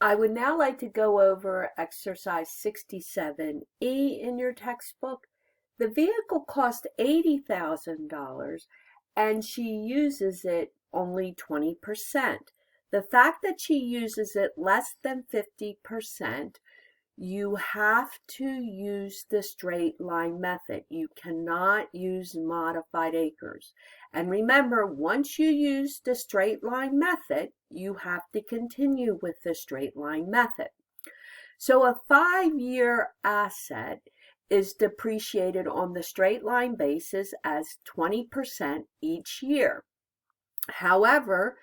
I would now like to go over exercise 67E in your textbook. The vehicle cost $80,000 and she uses it only 20%. The fact that she uses it less than 50%, you have to use the straight line method. You cannot use modified acres. And remember, once you use the straight line method, you have to continue with the straight line method. So a 5-year asset is depreciated on the straight line basis as 20% each year. However,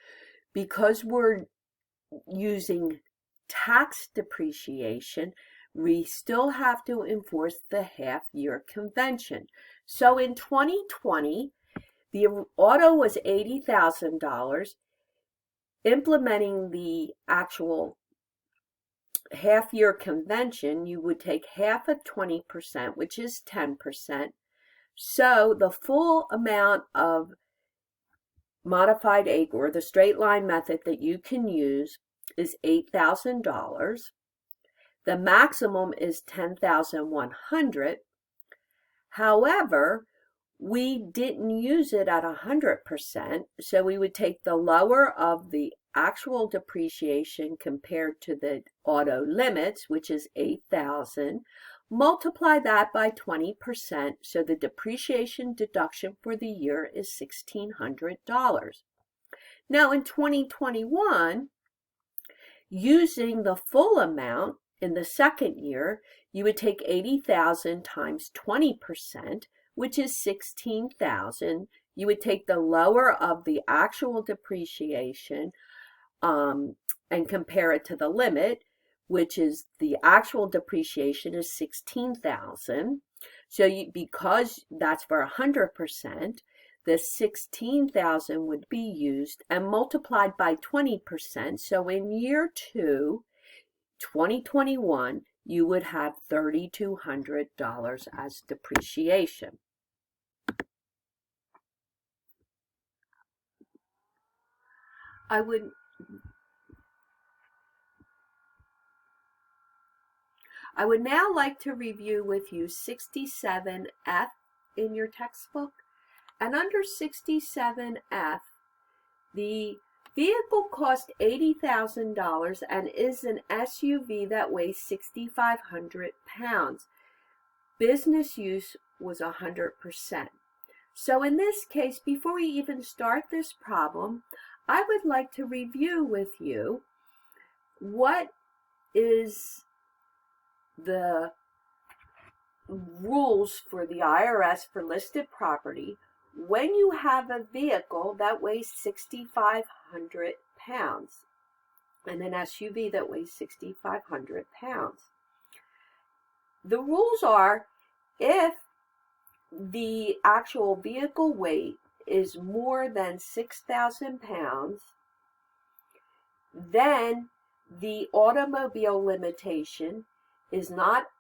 because we're using tax depreciation, we still have to enforce the half-year convention. So in 2020, the auto was $80,000. Implementing the actual half-year convention, you would take half of 20%, which is 10%. So the full amount of modified acre, or the straight line method that you can use, is $8,000. The maximum is $10,100. However, we didn't use it at 100%, so we would take the lower of the actual depreciation compared to the auto limits, which is $8,000, multiply that by 20%, so the depreciation deduction for the year is $1,600. Now in 2021, using the full amount in the second year, you would take 80,000 times 20%, which is 16,000. You would take the lower of the actual depreciation and compare it to the limit, which is the actual depreciation is 16,000. So because that's for 100%, the 16,000 would be used and multiplied by 20%. So in year 2, 2021, you would have $3,200 as depreciation. I would now like to review with you 67F in your textbook. And under 67F, the vehicle cost $80,000 and is an SUV that weighs 6,500 pounds. Business use was 100%. So in this case, before we even start this problem, I would like to review with you what is the rules for the IRS for listed property when you have a vehicle that weighs 6,500 pounds and an SUV that weighs 6,500 pounds. The rules are, if the actual vehicle weight is more than 6,000 pounds, then the automobile limitation is not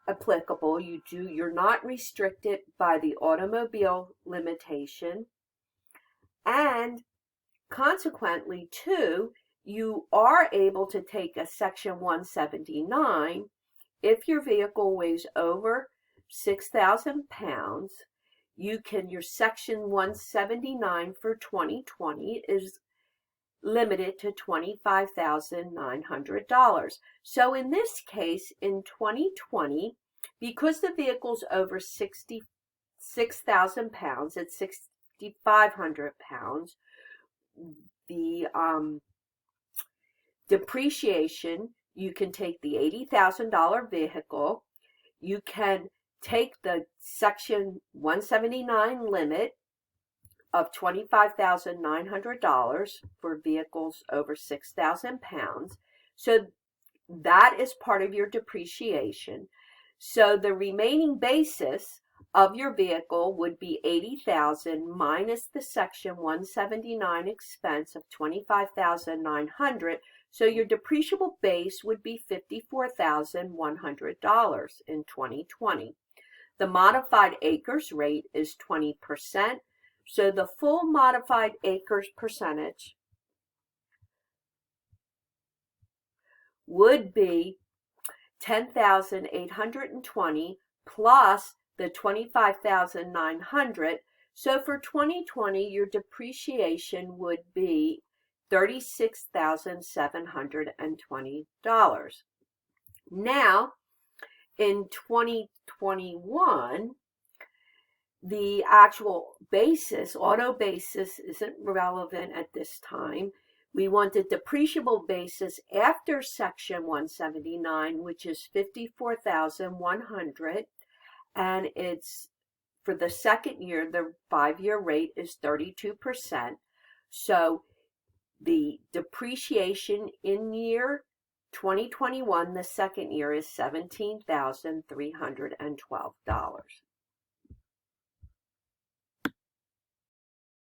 applicable. You're not restricted by the automobile limitation, and consequently too, you are able to take a section 179 if your vehicle weighs over 6,000 pounds. Your section 179 for 2020 is limited to $25,900. So in this case, in 2020, because the vehicle's over 6,000 pounds, it's 6,500 pounds, the depreciation, you can take the $80,000 vehicle, you can take the section 179 limit of $25,900 for vehicles over 6,000 pounds. So that is part of your depreciation. So the remaining basis of your vehicle would be $80,000 minus the section 179 expense of $25,900. So your depreciable base would be $54,100 in 2020. The modified acres rate is 20%. So the full modified acres percentage would be $10,820 plus the $25,900. So for 2020, your depreciation would be $36,720. Now, in 2021, the actual basis, auto basis, isn't relevant at this time. We want the depreciable basis after Section 179, which is $54,100, and it's for the second year, the 5-year rate is 32%. So the depreciation in year 2021, the second year, is $17,312.